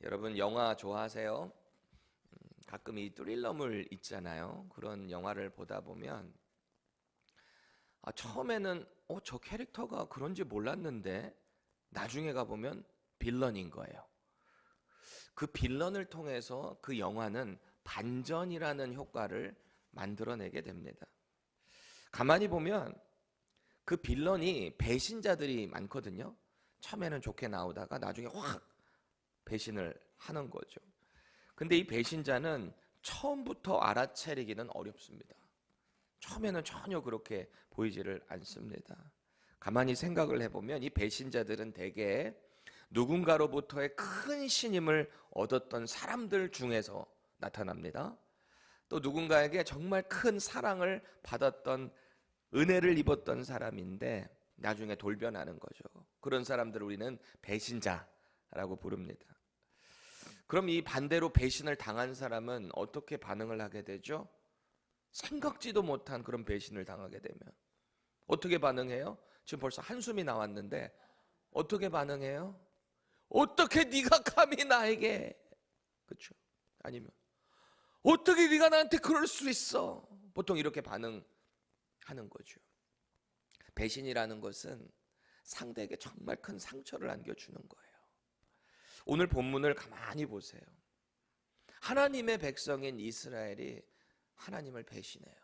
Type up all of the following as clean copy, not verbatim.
여러분 영화 좋아하세요? 가끔 이 스릴러물 있잖아요. 그런 영화를 보다 보면 처음에는 저 캐릭터가 그런지 몰랐는데 나중에 가보면 빌런인 거예요. 그 빌런을 통해서 그 영화는 반전이라는 효과를 만들어내게 됩니다. 가만히 보면 그 빌런이 배신자들이 많거든요. 처음에는 좋게 나오다가 나중에 확 배신을 하는 거죠. 근데 이 배신자는 처음부터 알아차리기는 어렵습니다. 처음에는 전혀 그렇게 보이지를 않습니다. 가만히 생각을 해보면 이 배신자들은 대개 누군가로부터의 큰 신임을 얻었던 사람들 중에서 나타납니다. 또 누군가에게 정말 큰 사랑을 받았던 은혜를 입었던 사람인데 나중에 돌변하는 거죠. 그런 사람들을 우리는 배신자라고 부릅니다. 그럼 이 반대로 배신을 당한 사람은 어떻게 반응을 하게 되죠? 생각지도 못한 그런 배신을 당하게 되면 어떻게 반응해요? 지금 벌써 한숨이 나왔는데 어떻게 반응해요? 어떻게 네가 감히 나에게, 그렇죠? 아니면 어떻게 네가 나한테 그럴 수 있어? 보통 이렇게 반응하는 거죠. 배신이라는 것은 상대에게 정말 큰 상처를 안겨주는 거예요. 오늘 본문을 가만히 보세요. 하나님의 백성인 이스라엘이 하나님을 배신해요.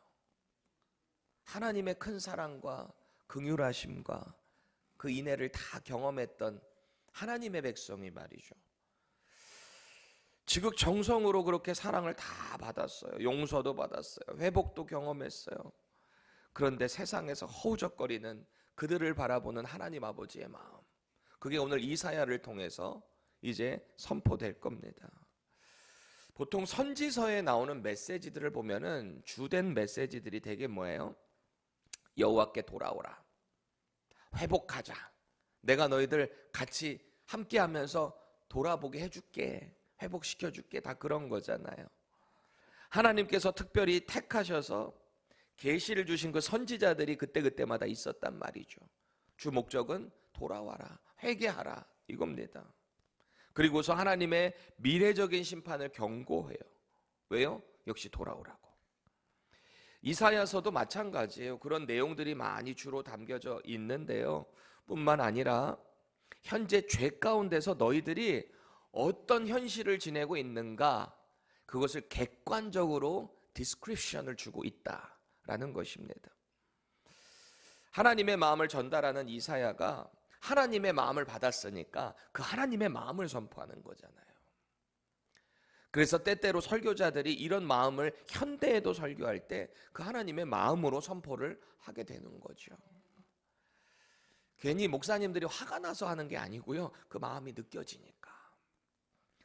하나님의 큰 사랑과 긍휼하심과 그 인애를 다 경험했던 하나님의 백성이 말이죠. 지극정성으로 그렇게 사랑을 다 받았어요. 용서도 받았어요. 회복도 경험했어요. 그런데 세상에서 허우적거리는 그들을 바라보는 하나님 아버지의 마음, 그게 오늘 이사야를 통해서 이제 선포될 겁니다. 보통 선지서에 나오는 메시지들을 보면은 주된 메시지들이 되게 뭐예요? 여호와께 돌아오라, 회복하자, 내가 너희들 같이 함께 하면서 돌아보게 해줄게, 회복시켜줄게, 다 그런 거잖아요. 하나님께서 특별히 택하셔서 계시를 주신 그 선지자들이 그때그때마다 있었단 말이죠. 주 목적은 돌아와라, 회개하라, 이겁니다. 그리고서 하나님의 미래적인 심판을 경고해요. 왜요? 역시 돌아오라고. 이사야서도 마찬가지예요. 그런 내용들이 많이 주로 담겨져 있는데요. 뿐만 아니라 현재 죄 가운데서 너희들이 어떤 현실을 지내고 있는가, 그것을 객관적으로 디스크립션을 주고 있다라는 것입니다. 하나님의 마음을 전달하는 이사야가 하나님의 마음을 받았으니까 그 하나님의 마음을 선포하는 거잖아요. 그래서 때때로 설교자들이 이런 마음을 현대에도 설교할 때 그 하나님의 마음으로 선포를 하게 되는 거죠. 괜히 목사님들이 화가 나서 하는 게 아니고요. 그 마음이 느껴지니까.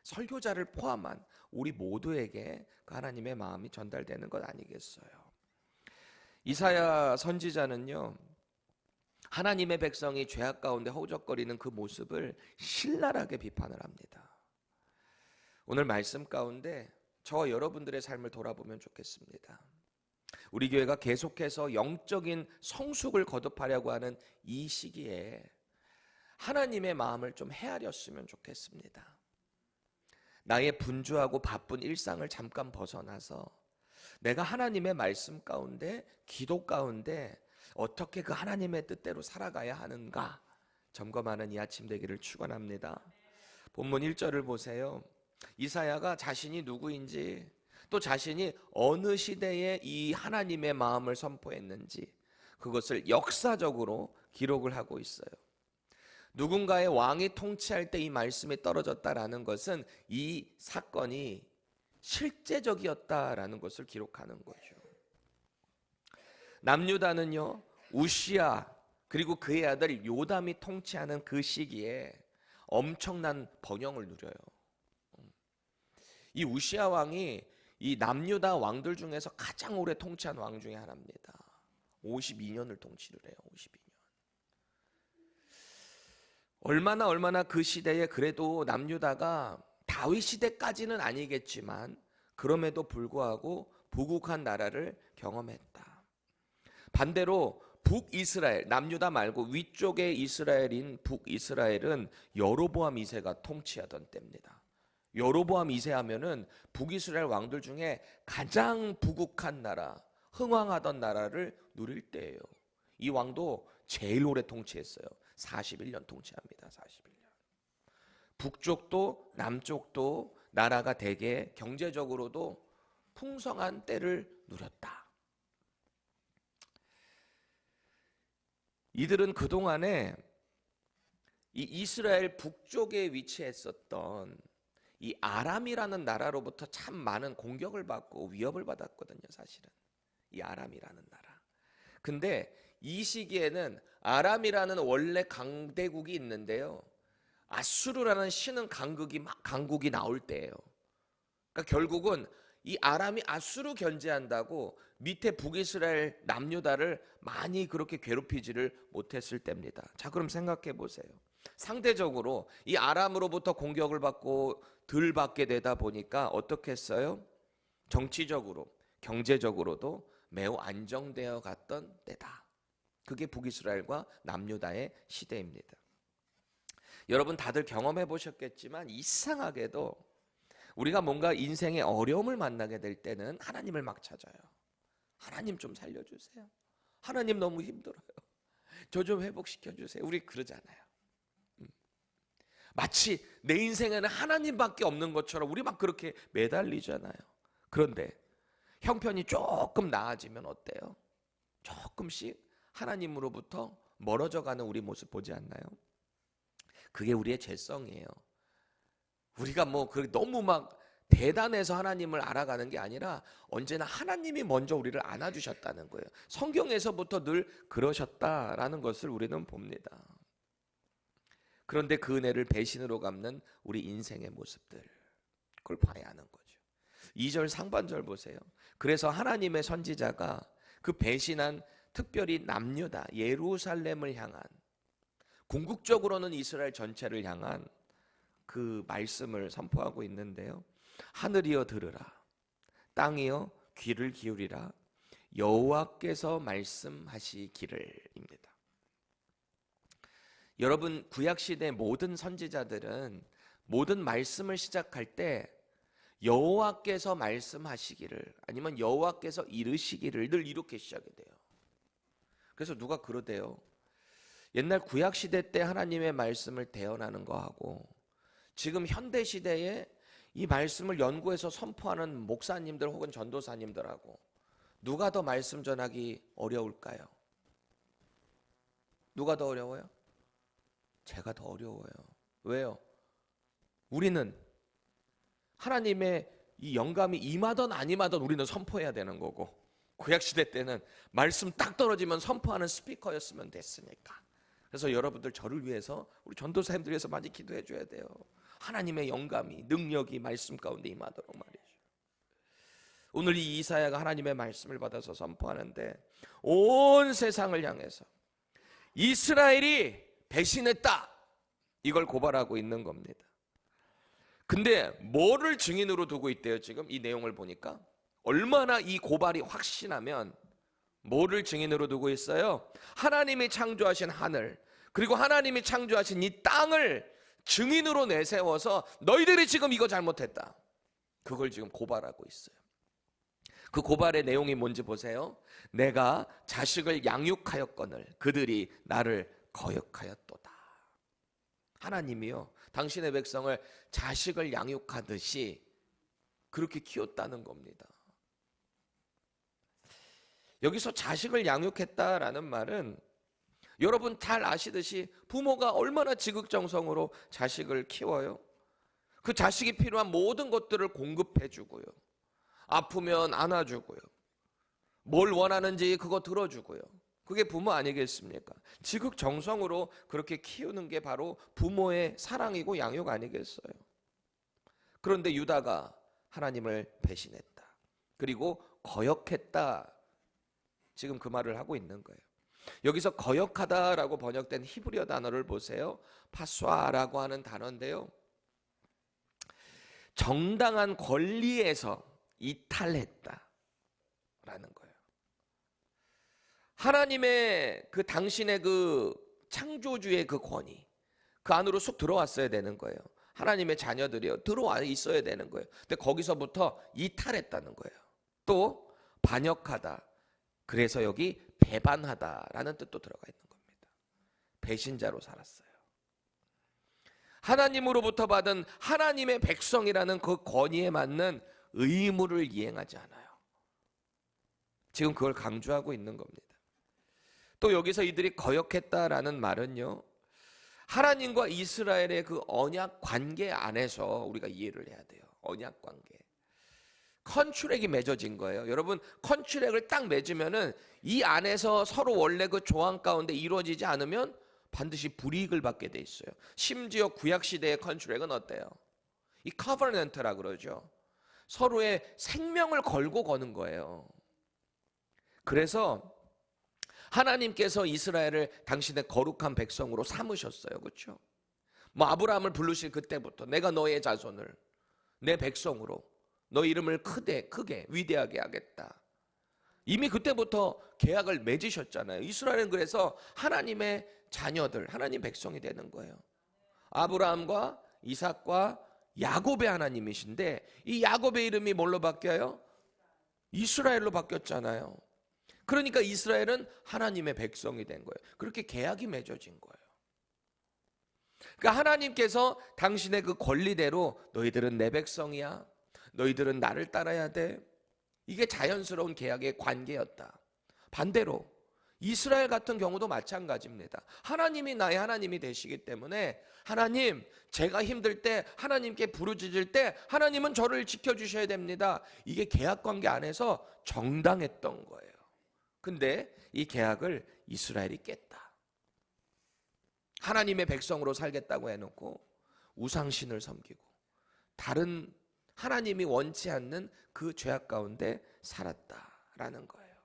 설교자를 포함한 우리 모두에게 그 하나님의 마음이 전달되는 것 아니겠어요? 이사야 선지자는요, 하나님의 백성이 죄악 가운데 허우적거리는 그 모습을 신랄하게 비판을 합니다. 오늘 말씀 가운데 저와 여러분들의 삶을 돌아보면 좋겠습니다. 우리 교회가 계속해서 영적인 성숙을 거듭하려고 하는 이 시기에 하나님의 마음을 좀 헤아렸으면 좋겠습니다. 나의 분주하고 바쁜 일상을 잠깐 벗어나서 내가 하나님의 말씀 가운데, 기도 가운데 어떻게 그 하나님의 뜻대로 살아가야 하는가 점검하는 이 아침 되기를 축원합니다. 본문 1절을 보세요. 이사야가 자신이 누구인지, 또 자신이 어느 시대에 이 하나님의 마음을 선포했는지 그것을 역사적으로 기록을 하고 있어요. 누군가의 왕이 통치할 때 이 말씀이 떨어졌다라는 것은 이 사건이 실제적이었다라는 것을 기록하는 거죠. 남유다는요, 우시야 그리고 그의 아들 요담이 통치하는 그 시기에 엄청난 번영을 누려요. 이 우시야 왕이 이 남유다 왕들 중에서 가장 오래 통치한 왕 중에 하나입니다. 52년을 통치를 해요. 52년. 얼마나 그 시대에 그래도 남유다가 다윗 시대까지는 아니겠지만 그럼에도 불구하고 부국한 나라를 경험했다. 반대로 북이스라엘, 남유다 말고 위쪽의 이스라엘인 북이스라엘은 여로보암 2세가 통치하던 때입니다. 여로보암 2세 하면은 북이스라엘 왕들 중에 가장 부국한 나라, 흥왕하던 나라를 누릴 때예요. 이 왕도 제일 오래 통치했어요. 41년 통치합니다. 41년. 북쪽도 남쪽도 나라가 되게 경제적으로도 풍성한 때를 누렸다. 이들은 그동안에 이 이스라엘 북쪽에 위치했었던 이 아람이라는 나라로부터 참 많은 공격을 받고 위협을 받았거든요. 사실은 이 아람이라는 나라. 근데 이 시기에는 아람이라는 원래 강대국이 있는데요, 아수르라는 신흥 강국이 나올 때예요. 그러니까 결국은 이 아람이 아수르 견제한다고 밑에 북이스라엘 남유다를 많이 그렇게 괴롭히지를 못했을 때입니다. 자, 그럼 생각해 보세요. 상대적으로 이 아람으로부터 공격을 받고 덜 받게 되다 보니까 어떻게 했어요? 정치적으로, 경제적으로도 매우 안정되어 갔던 때다. 그게 북이스라엘과 남유다의 시대입니다. 여러분 다들 경험해 보셨겠지만 이상하게도 우리가 뭔가 인생의 어려움을 만나게 될 때는 하나님을 막 찾아요. 하나님 좀 살려주세요. 하나님 너무 힘들어요. 저 좀 회복시켜주세요. 우리 그러잖아요. 마치 내 인생에는 하나님밖에 없는 것처럼 우리 막 그렇게 매달리잖아요. 그런데 형편이 조금 나아지면 어때요? 조금씩 하나님으로부터 멀어져가는 우리 모습 보지 않나요? 그게 우리의 죄성이에요. 우리가 너무 막 대단해서 하나님을 알아가는 게 아니라 언제나 하나님이 먼저 우리를 안아주셨다는 거예요. 성경에서부터 늘 그러셨다라는 것을 우리는 봅니다. 그런데 그 은혜를 배신으로 갚는 우리 인생의 모습들, 그걸 봐야 하는 거죠. 2절 상반절 보세요. 그래서 하나님의 선지자가 그 배신한 특별히 남유다 예루살렘을 향한, 궁극적으로는 이스라엘 전체를 향한 그 말씀을 선포하고 있는데요. 하늘이여 들으라, 땅이여 귀를 기울이라, 여호와께서 말씀하시기를입니다. 여러분 구약시대 모든 선지자들은 모든 말씀을 시작할 때 여호와께서 말씀하시기를, 아니면 여호와께서 이르시기를 늘 이렇게 시작이 돼요. 그래서 누가 그러대요. 옛날 구약시대 때 하나님의 말씀을 대언하는 거하고 지금 현대시대에 이 말씀을 연구해서 선포하는 목사님들 혹은 전도사님들하고 누가 더 말씀 전하기 어려울까요? 누가 더 어려워요? 제가 더 어려워요. 왜요? 우리는 하나님의 이 영감이 임하던 안 임하던 우리는 선포해야 되는 거고, 구약시대 때는 말씀 딱 떨어지면 선포하는 스피커였으면 됐으니까. 그래서 여러분들 저를 위해서, 우리 전도사님들 위해서 많이 기도해 줘야 돼요. 하나님의 영감이, 능력이 말씀 가운데 임하도록 말이죠. 오늘 이 이사야가 하나님의 말씀을 받아서 선포하는데 온 세상을 향해서 이스라엘이 배신했다, 이걸 고발하고 있는 겁니다. 근데 뭐를 증인으로 두고 있대요? 지금 이 내용을 보니까 얼마나 이 고발이 확신하면 뭐를 증인으로 두고 있어요? 하나님이 창조하신 하늘, 그리고 하나님이 창조하신 이 땅을 증인으로 내세워서 너희들이 지금 이거 잘못했다, 그걸 지금 고발하고 있어요. 그 고발의 내용이 뭔지 보세요. 내가 자식을 양육하였거늘 그들이 나를 거역하였도다. 하나님이요, 당신의 백성을 자식을 양육하듯이 그렇게 키웠다는 겁니다. 여기서 자식을 양육했다라는 말은 여러분 잘 아시듯이 부모가 얼마나 지극정성으로 자식을 키워요. 그 자식이 필요한 모든 것들을 공급해주고요, 아프면 안아주고요, 뭘 원하는지 그거 들어주고요. 그게 부모 아니겠습니까? 지극정성으로 그렇게 키우는 게 바로 부모의 사랑이고 양육 아니겠어요? 그런데 유다가 하나님을 배신했다, 그리고 거역했다, 지금 그 말을 하고 있는 거예요. 여기서 거역하다라고 번역된 히브리어 단어를 보세요. 파쏴라고 하는 단어인데요, 정당한 권리에서 이탈했다 라는 거예요. 하나님의 그 당신의 그 창조주의 그 권위, 그 안으로 쑥 들어왔어야 되는 거예요. 하나님의 자녀들이요. 들어와 있어야 되는 거예요. 근데 거기서부터 이탈했다는 거예요. 또 반역하다. 그래서 여기 배반하다라는 뜻도 들어가 있는 겁니다. 배신자로 살았어요. 하나님으로부터 받은 하나님의 백성이라는 그 권위에 맞는 의무를 이행하지 않아요. 지금 그걸 강조하고 있는 겁니다. 또 여기서 이들이 거역했다라는 말은요, 하나님과 이스라엘의 그 언약 관계 안에서 우리가 이해를 해야 돼요. 언약 관계. 컨트랙이 맺어진 거예요. 여러분, 컨트랙을 딱 맺으면은 이 안에서 서로 원래 그 조항 가운데 이루어지지 않으면 반드시 불이익을 받게 돼 있어요. 심지어 구약 시대의 컨트랙은 어때요? 이 커버넌트라 그러죠. 서로의 생명을 걸고 거는 거예요. 그래서 하나님께서 이스라엘을 당신의 거룩한 백성으로 삼으셨어요. 그렇죠? 뭐 아브라함을 부르실 그때부터 내가 너의 자손을 내 백성으로 너 이름을 크게 위대하게 하겠다. 이미 그때부터 계약을 맺으셨잖아요. 이스라엘은 그래서 하나님의 자녀들, 하나님 백성이 되는 거예요. 아브라함과 이삭과 야곱의 하나님이신데 이 야곱의 이름이 뭘로 바뀌어요? 이스라엘로 바뀌었잖아요. 그러니까 이스라엘은 하나님의 백성이 된 거예요. 그렇게 계약이 맺어진 거예요. 그러니까 하나님께서 당신의 그 권리대로 너희들은 내 백성이야. 너희들은 나를 따라야 돼. 이게 자연스러운 계약의 관계였다. 반대로 이스라엘 같은 경우도 마찬가지입니다. 하나님이 나의 하나님이 되시기 때문에 하나님, 제가 힘들 때 하나님께 부르짖을 때 하나님은 저를 지켜주셔야 됩니다. 이게 계약 관계 안에서 정당했던 거예요. 근데 이 계약을 이스라엘이 깼다. 하나님의 백성으로 살겠다고 해놓고 우상신을 섬기고 다른 하나님이 원치 않는 그 죄악 가운데 살았다라는 거예요.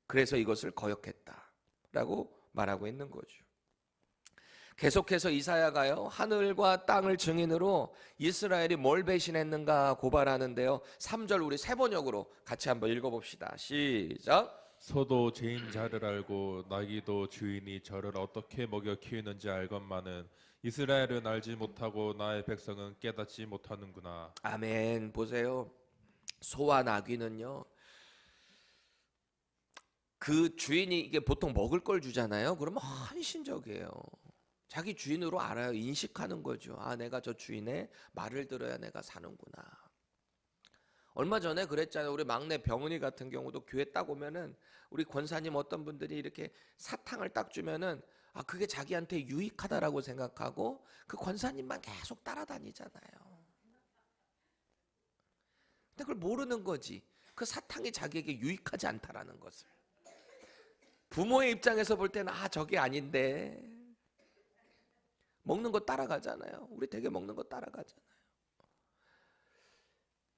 그래서 이것을 거역했다라고 말하고 있는 거죠. 계속해서 이사야가요, 하늘과 땅을 증인으로 이스라엘이 뭘 배신했는가 고발하는데요. 3절 우리 세 번역으로 같이 한번 읽어봅시다. 시작. 소도 죄인 자를 알고 나귀도 주인이 저를 어떻게 먹여 키우는지 알건만은 이스라엘은 알지 못하고 나의 백성은 깨닫지 못하는구나. 아멘. 보세요. 소와 나귀는요, 그 주인이 이게 보통 먹을 걸 주잖아요. 그러면 헌신적이에요. 자기 주인으로 알아요. 인식하는 거죠. 아, 내가 저 주인의 말을 들어야 내가 사는구나. 얼마 전에 그랬잖아요. 우리 막내 병은이 같은 경우도 교회 딱 오면은 우리 권사님 어떤 분들이 이렇게 사탕을 딱 주면은 아, 그게 자기한테 유익하다라고 생각하고 그 권사님만 계속 따라다니잖아요. 근데 그걸 모르는 거지. 그 사탕이 자기에게 유익하지 않다라는 것을. 부모의 입장에서 볼 때는 아, 저게 아닌데. 먹는 거 따라가잖아요. 우리 되게 먹는 거 따라가잖아요.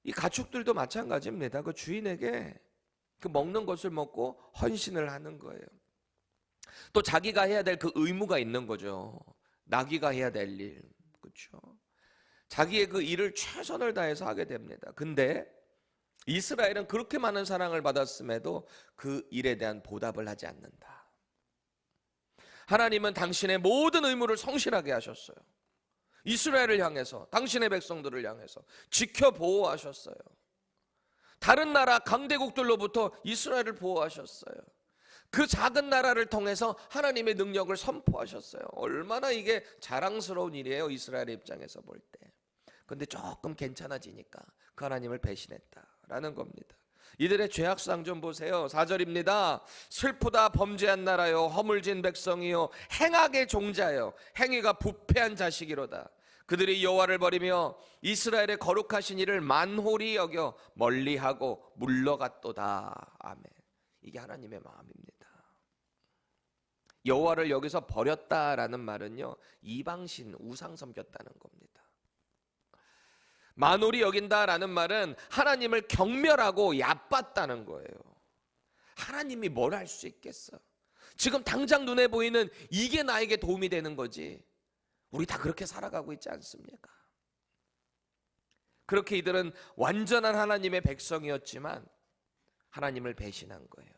이 가축들도 마찬가지입니다. 그 주인에게 그 먹는 것을 먹고 헌신을 하는 거예요. 또 자기가 해야 될 그 의무가 있는 거죠. 나귀가 해야 될 일. 그렇죠? 자기의 그 일을 최선을 다해서 하게 됩니다. 근데 이스라엘은 그렇게 많은 사랑을 받았음에도 그 일에 대한 보답을 하지 않는다. 하나님은 당신의 모든 의무를 성실하게 하셨어요. 이스라엘을 향해서, 당신의 백성들을 향해서 지켜 보호하셨어요. 다른 나라 강대국들로부터 이스라엘을 보호하셨어요. 그 작은 나라를 통해서 하나님의 능력을 선포하셨어요. 얼마나 이게 자랑스러운 일이에요, 이스라엘의 입장에서 볼 때. 근데 조금 괜찮아지니까 그 하나님을 배신했다라는 겁니다. 이들의 죄악상 좀 보세요. 4절입니다. 슬프다 범죄한 나라요, 허물진 백성이요, 행악의 종자요, 행위가 부패한 자식이로다. 그들이 여호와를 버리며 이스라엘의 거룩하신 이를 만홀히 여겨 멀리하고 물러갔도다. 아멘. 이게 하나님의 마음입니다. 여호와를 여기서 버렸다라는 말은요, 이방신 우상 섬겼다는 겁니다. 만홀히 여긴다라는 말은 하나님을 경멸하고 얕봤다는 거예요. 하나님이 뭘 할 수 있겠어? 지금 당장 눈에 보이는 이게 나에게 도움이 되는 거지. 우리 다 그렇게 살아가고 있지 않습니까? 그렇게 이들은 완전한 하나님의 백성이었지만 하나님을 배신한 거예요.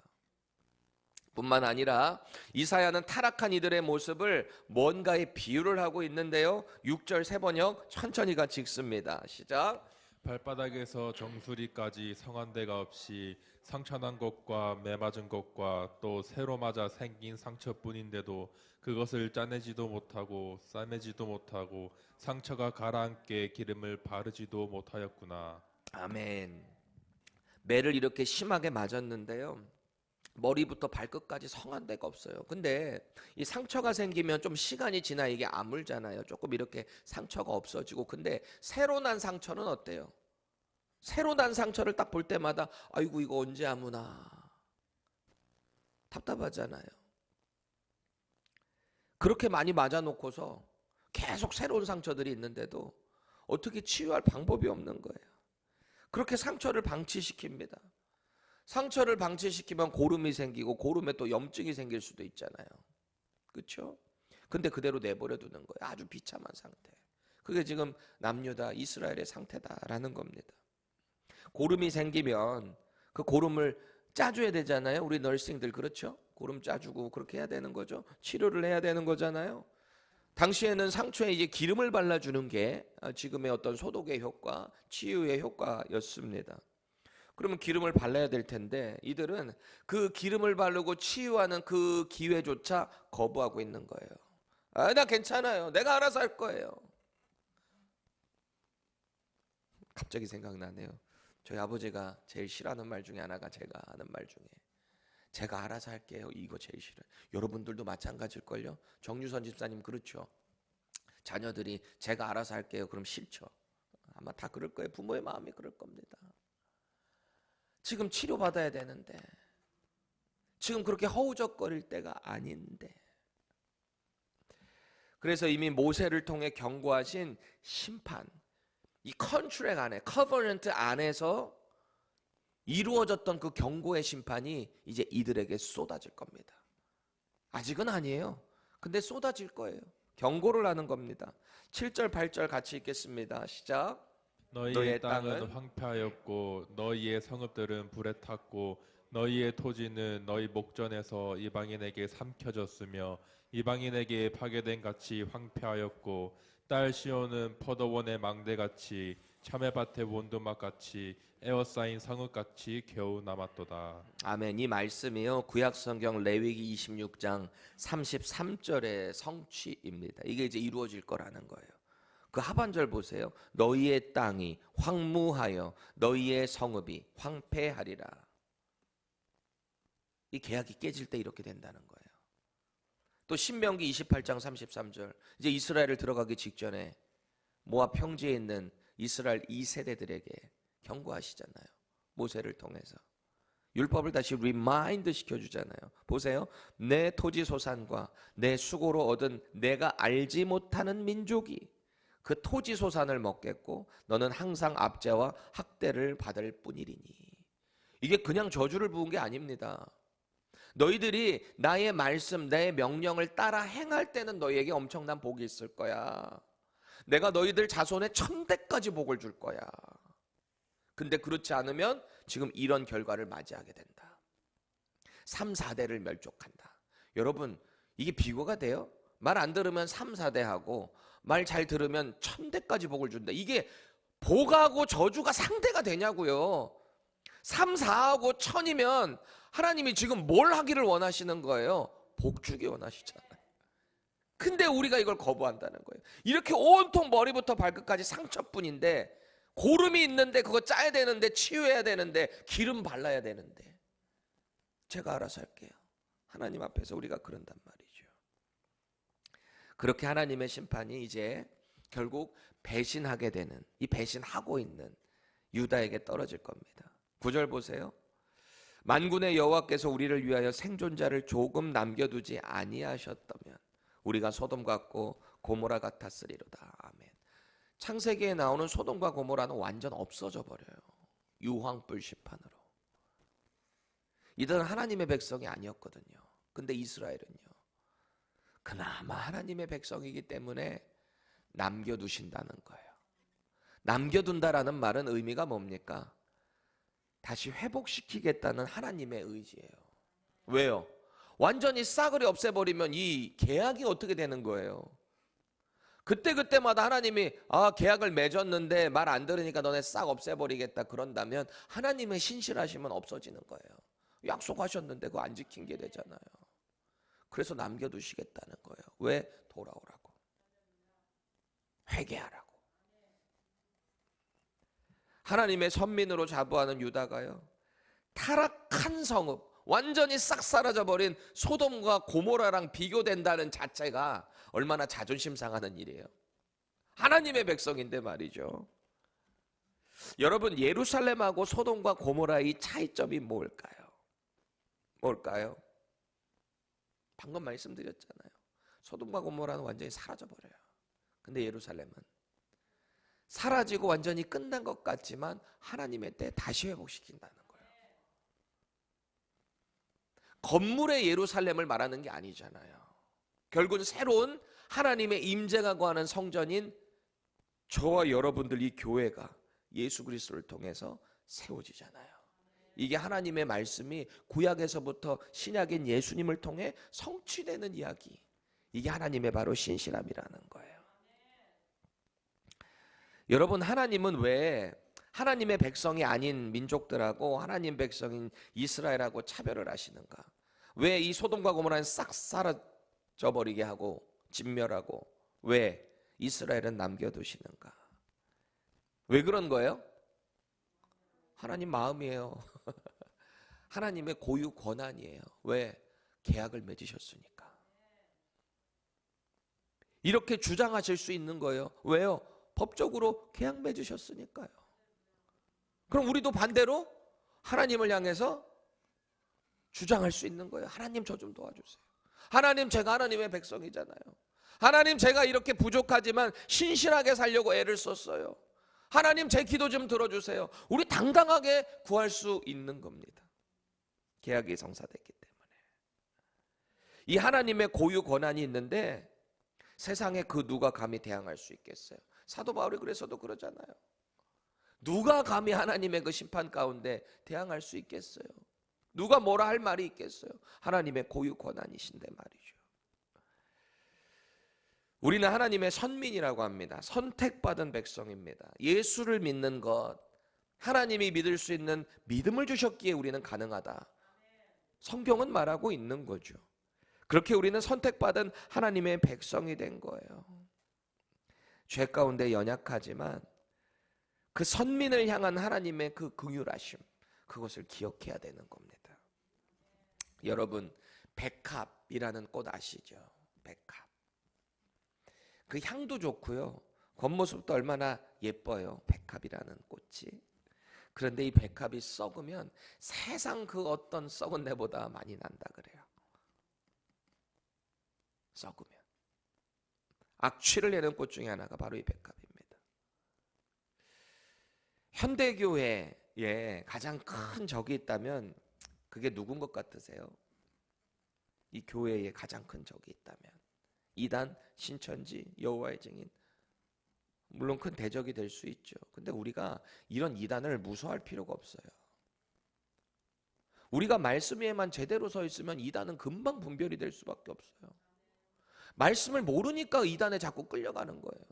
뿐만 아니라 이사야는 타락한 이들의 모습을 뭔가에 비유를 하고 있는데요. 6절 세 번역 천천히 같이 읽습니다. 시작. 발바닥에서 정수리까지 성한 데가 없이 상처난 것과 매맞은 것과 또 새로 맞아 생긴 상처뿐인데도 그것을 짜내지도 못하고 싸매지도 못하고 상처가 가라앉게 기름을 바르지도 못하였구나. 아멘. 매를 이렇게 심하게 맞았는데요. 머리부터 발끝까지 성한 데가 없어요. 근데 이 상처가 생기면 좀 시간이 지나 이게 아물잖아요. 조금 이렇게 상처가 없어지고. 근데 새로 난 상처는 어때요? 새로 난 상처를 딱 볼 때마다 아이고 이거 언제 아무나 답답하잖아요. 그렇게 많이 맞아놓고서 계속 새로운 상처들이 있는데도 어떻게 치유할 방법이 없는 거예요. 그렇게 상처를 방치시킵니다. 상처를 방치시키면 고름이 생기고 고름에 또 염증이 생길 수도 있잖아요. 그렇죠? 근데 그대로 내버려 두는 거예요. 아주 비참한 상태. 그게 지금 남유다 이스라엘의 상태다라는 겁니다. 고름이 생기면 그 고름을 짜줘야 되잖아요. 우리 널싱들 그렇죠? 고름 짜주고 그렇게 해야 되는 거죠. 치료를 해야 되는 거잖아요. 당시에는 상처에 이제 기름을 발라주는 게 지금의 어떤 소독의 효과, 치유의 효과였습니다. 그러면 기름을 발라야 될 텐데 이들은 그 기름을 바르고 치유하는 그 기회조차 거부하고 있는 거예요. 아, 나 괜찮아요. 내가 알아서 할 거예요. 갑자기 생각나네요. 저희 아버지가 제일 싫어하는 말 중에 하나가 제가 하는 말 중에 제가 알아서 할게요. 이거 제일 싫어요. 여러분들도 마찬가지일걸요. 정유선 집사님 그렇죠. 자녀들이 제가 알아서 할게요. 그럼 싫죠. 아마 다 그럴 거예요. 부모의 마음이 그럴 겁니다. 지금 치료받아야 되는데 지금 그렇게 허우적거릴 때가 아닌데 그래서 이미 모세를 통해 경고하신 심판 이 컨트랙 안에 커버넌트 안에서 이루어졌던 그 경고의 심판이 이제 이들에게 쏟아질 겁니다. 아직은 아니에요. 근데 쏟아질 거예요. 경고를 하는 겁니다. 7절 8절 같이 읽겠습니다. 시작. 너희의 땅은 황폐하였고 너희의 성읍들은 불에 탔고 너희의 토지는 너희 목전에서 이방인에게 삼켜졌으며 이방인에게 파괴된 같이 황폐하였고 딸 시온은 포도원의 망대같이 참외밭의 원두막같이 에워싸인 성읍같이 겨우 남았도다. 아멘. 이 말씀이요 구약성경 레위기 26장 33절의 성취입니다. 이게 이제 이루어질 거라는 거예요. 그 하반절 보세요. 너희의 땅이 황무하여 너희의 성읍이 황폐하리라. 이 계약이 깨질 때 이렇게 된다는 거예요. 또 신명기 28장 33절 이제 이스라엘을 들어가기 직전에 모압 평지에 있는 이스라엘 2세대들에게 경고하시잖아요. 모세를 통해서 율법을 다시 리마인드 시켜주잖아요. 보세요. 내 토지 소산과 내 수고로 얻은 내가 알지 못하는 민족이 그 토지 소산을 먹겠고 너는 항상 압제와 학대를 받을 뿐이리니. 이게 그냥 저주를 부은 게 아닙니다. 너희들이 나의 말씀, 내 명령을 따라 행할 때는 너희에게 엄청난 복이 있을 거야. 내가 너희들 자손의 1000대까지 복을 줄 거야. 근데 그렇지 않으면 지금 이런 결과를 맞이하게 된다. 3, 4대를 멸족한다. 여러분 이게 비교가 돼요? 말 안 들으면 3, 4대하고 말 잘 들으면 1000대까지 복을 준다. 이게 복하고 저주가 상대가 되냐고요. 3, 4하고 1000이면 하나님이 지금 뭘 하기를 원하시는 거예요? 복 주기 원하시잖아요. 근데 우리가 이걸 거부한다는 거예요. 이렇게 온통 머리부터 발끝까지 상처뿐인데 고름이 있는데 그거 짜야 되는데 치유해야 되는데 기름 발라야 되는데 제가 알아서 할게요. 하나님 앞에서 우리가 그런단 말이죠. 그렇게 하나님의 심판이 이제 결국 배신하게 되는 이 배신하고 있는 유다에게 떨어질 겁니다. 9절 보세요. 만군의 여호와께서 우리를 위하여 생존자를 조금 남겨두지 아니하셨다면 우리가 소돔 같고 고모라 같았으리로다. 아멘. 창세기에 나오는 소돔과 고모라는 완전 없어져 버려요. 유황불 심판으로. 이들은 하나님의 백성이 아니었거든요. 근데 이스라엘은요. 그나마 하나님의 백성이기 때문에 남겨두신다는 거예요. 남겨둔다라는 말은 의미가 뭡니까? 다시 회복시키겠다는 하나님의 의지예요. 왜요? 완전히 싸그리 없애버리면 이 계약이 어떻게 되는 거예요? 그때마다 하나님이 계약을 맺었는데 말 안 들으니까 너네 싹 없애버리겠다 그런다면 하나님의 신실하심은 없어지는 거예요. 약속하셨는데 그거 안 지킨 게 되잖아요. 그래서 남겨두시겠다는 거예요. 왜? 돌아오라고. 회개하라고. 하나님의 선민으로 자부하는 유다가요, 타락한 성읍, 완전히 싹 사라져버린 소돔과 고모라랑 비교된다는 자체가 얼마나 자존심 상하는 일이에요. 하나님의 백성인데 말이죠. 여러분, 예루살렘하고 소돔과 고모라의 차이점이 뭘까요? 뭘까요? 방금 말씀드렸잖아요. 소돔과 고모라는 완전히 사라져버려요. 근데 예루살렘은 사라지고 완전히 끝난 것 같지만 하나님의 때 다시 회복시킨다는 거예요. 건물의 예루살렘을 말하는 게 아니잖아요. 결국은 새로운 하나님의 임재가 거하는 성전인 저와 여러분들 이 교회가 예수 그리스도를 통해서 세워지잖아요. 이게 하나님의 말씀이 구약에서부터 신약인 예수님을 통해 성취되는 이야기. 이게 하나님의 바로 신실함이라는 거예요. 여러분, 하나님은 왜 하나님의 백성이 아닌 민족들하고 하나님 백성인 이스라엘하고 차별을 하시는가? 왜 이 소돔과 고모라는 싹 사라져 버리게 하고 진멸하고 왜 이스라엘은 남겨두시는가? 왜 그런 거예요? 하나님 마음이에요. 하나님의 고유 권한이에요. 왜? 계약을 맺으셨으니까. 이렇게 주장하실 수 있는 거예요. 왜요? 법적으로 계약 맺으셨으니까요. 그럼 우리도 반대로 하나님을 향해서 주장할 수 있는 거예요. 하나님 저 좀 도와주세요. 하나님 제가 하나님의 백성이잖아요. 하나님 제가 이렇게 부족하지만 신실하게 살려고 애를 썼어요. 하나님 제 기도 좀 들어주세요. 우리 당당하게 구할 수 있는 겁니다. 계약이 성사됐기 때문에. 이 하나님의 고유 권한이 있는데 세상에 그 누가 감히 대항할 수 있겠어요? 사도 바울이 그래서도 그러잖아요. 누가 감히 하나님의 그 심판 가운데 대항할 수 있겠어요? 누가 뭐라 할 말이 있겠어요? 하나님의 고유 권한이신데 말이죠. 우리는 하나님의 선민이라고 합니다. 선택받은 백성입니다. 예수를 믿는 것, 하나님이 믿을 수 있는 믿음을 주셨기에 우리는 가능하다. 성경은 말하고 있는 거죠. 그렇게 우리는 선택받은 하나님의 백성이 된 거예요. 죄 가운데 연약하지만 그 선민을 향한 하나님의 그 긍휼하심, 그것을 기억해야 되는 겁니다. 여러분, 백합이라는 꽃 아시죠? 백합. 그 향도 좋고요. 겉모습도 얼마나 예뻐요. 백합이라는 꽃이. 그런데 이 백합이 썩으면 세상 그 어떤 썩은 내보다 많이 난다 그래요. 썩으면. 악취를 내는 꽃 중에 하나가 바로 이 백합입니다. 현대교회에 가장 큰 적이 있다면 그게 누군 것 같으세요? 이 교회에 가장 큰 적이 있다면 이단, 신천지, 여호와의 증인, 물론 큰 대적이 될 수 있죠. 근데 우리가 이런 이단을 무서워할 필요가 없어요. 우리가 말씀 위에만 제대로 서 있으면 이단은 금방 분별이 될 수밖에 없어요. 말씀을 모르니까 이단에 자꾸 끌려가는 거예요.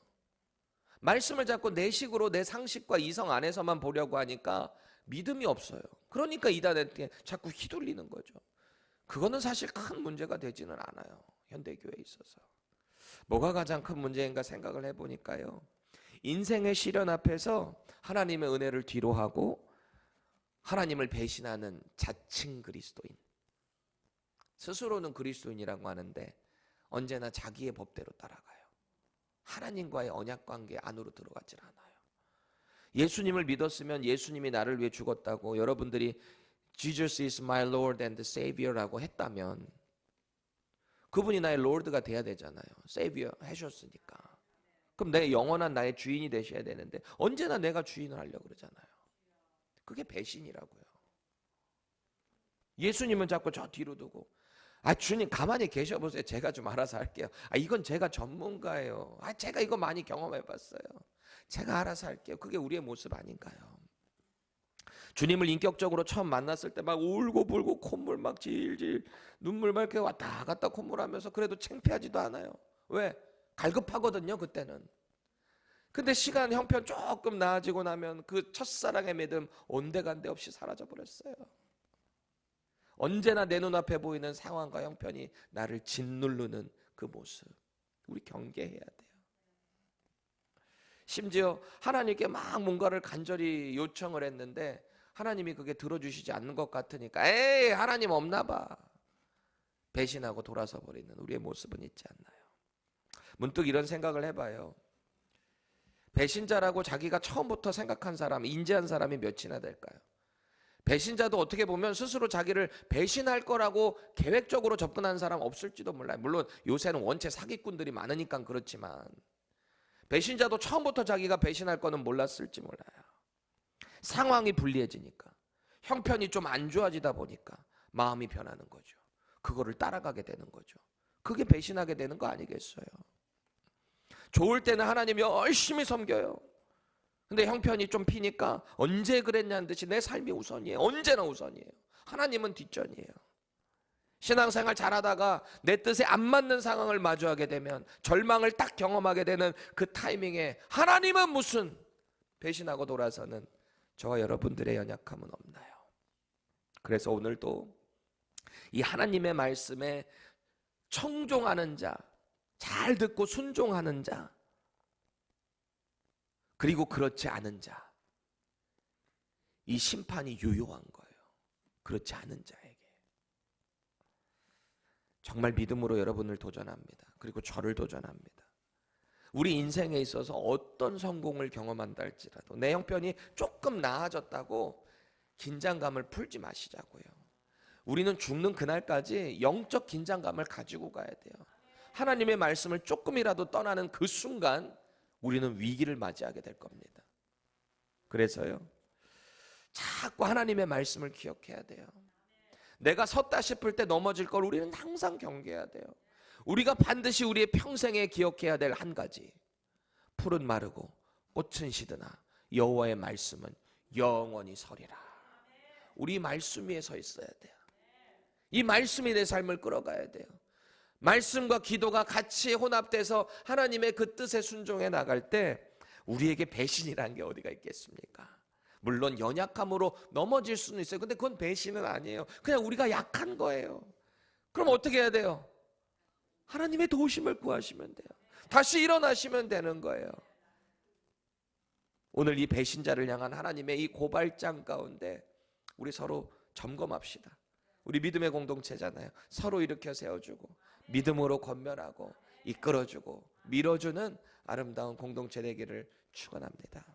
말씀을 자꾸 내 식으로 내 상식과 이성 안에서만 보려고 하니까 믿음이 없어요. 그러니까 이단에 자꾸 휘둘리는 거죠. 그거는 사실 큰 문제가 되지는 않아요. 현대교회에 있어서. 뭐가 가장 큰 문제인가 생각을 해보니까요. 인생의 시련 앞에서 하나님의 은혜를 뒤로하고 하나님을 배신하는 자칭 그리스도인. 스스로는 그리스도인이라고 하는데 언제나 자기의 법대로 따라가요. 하나님과의 언약관계 안으로 들어가질 않아요. 예수님을 믿었으면 예수님이 나를 위해 죽었다고 여러분들이 Jesus is my Lord and Savior라고 했다면 그분이 나의 Lord가 돼야 되잖아요. Savior 하셨으니까. 그럼 내 영원한 나의 주인이 되셔야 되는데 언제나 내가 주인을 하려고 그러잖아요. 그게 배신이라고요. 예수님은 자꾸 저 뒤로 두고 주님 가만히 계셔보세요. 제가 좀 알아서 할게요. 이건 제가 전문가예요. 제가 이거 많이 경험해봤어요. 제가 알아서 할게요. 그게 우리의 모습 아닌가요? 주님을 인격적으로 처음 만났을 때 막 울고불고 콧물 막 질질 눈물 막 이렇게 왔다 갔다 콧물하면서 그래도 창피하지도 않아요. 왜? 갈급하거든요 그때는. 근데 시간 형편 조금 나아지고 나면 그 첫사랑의 믿음 온데간데 없이 사라져 버렸어요. 언제나 내 눈앞에 보이는 상황과 형편이 나를 짓누르는 그 모습, 우리 경계해야 돼요. 심지어 하나님께 막 뭔가를 간절히 요청을 했는데 하나님이 그게 들어주시지 않는 것 같으니까 에이 하나님 없나 봐, 배신하고 돌아서 버리는 우리의 모습은 있지 않나요? 문득 이런 생각을 해봐요. 배신자라고 자기가 처음부터 생각한 사람, 인지한 사람이 몇이나 될까요? 배신자도 어떻게 보면 스스로 자기를 배신할 거라고 계획적으로 접근한 사람 없을지도 몰라요. 물론 요새는 원체 사기꾼들이 많으니까 그렇지만 배신자도 처음부터 자기가 배신할 거는 몰랐을지 몰라요. 상황이 불리해지니까, 형편이 좀 안 좋아지다 보니까 마음이 변하는 거죠. 그거를 따라가게 되는 거죠. 그게 배신하게 되는 거 아니겠어요? 좋을 때는 하나님 열심히 섬겨요. 근데 형편이 좀 피니까 언제 그랬냐는 듯이 내 삶이 우선이에요. 언제나 우선이에요. 하나님은 뒷전이에요. 신앙생활 잘하다가 내 뜻에 안 맞는 상황을 마주하게 되면, 절망을 딱 경험하게 되는 그 타이밍에 하나님은 무슨, 배신하고 돌아서는 저와 여러분들의 연약함은 없나요? 그래서 오늘도 이 하나님의 말씀에 청종하는 자, 잘 듣고 순종하는 자, 그리고 그렇지 않은 자, 이 심판이 유효한 거예요. 그렇지 않은 자에게. 정말 믿음으로 여러분을 도전합니다. 그리고 저를 도전합니다. 우리 인생에 있어서 어떤 성공을 경험한다 할지라도 내 형편이 조금 나아졌다고 긴장감을 풀지 마시자고요. 우리는 죽는 그날까지 영적 긴장감을 가지고 가야 돼요. 하나님의 말씀을 조금이라도 떠나는 그 순간 우리는 위기를 맞이하게 될 겁니다. 그래서요, 자꾸 하나님의 말씀을 기억해야 돼요. 내가 섰다 싶을 때 넘어질 걸 우리는 항상 경계해야 돼요. 우리가 반드시 우리의 평생에 기억해야 될 한 가지, 풀은 마르고 꽃은 시드나 여호와의 말씀은 영원히 서리라. 우리 말씀 위에 서 있어야 돼요. 이 말씀이 내 삶을 끌어가야 돼요. 말씀과 기도가 같이 혼합돼서 하나님의 그 뜻에 순종해 나갈 때 우리에게 배신이라는 게 어디가 있겠습니까? 물론 연약함으로 넘어질 수는 있어요. 근데 그건 배신은 아니에요. 그냥 우리가 약한 거예요. 그럼 어떻게 해야 돼요? 하나님의 도우심을 구하시면 돼요. 다시 일어나시면 되는 거예요. 오늘 이 배신자를 향한 하나님의 이 고발장 가운데 우리 서로 점검합시다. 우리 믿음의 공동체잖아요. 서로 일으켜 세워주고 믿음으로 권면하고 이끌어주고 밀어주는 아름다운 공동체 되기를 축원합니다.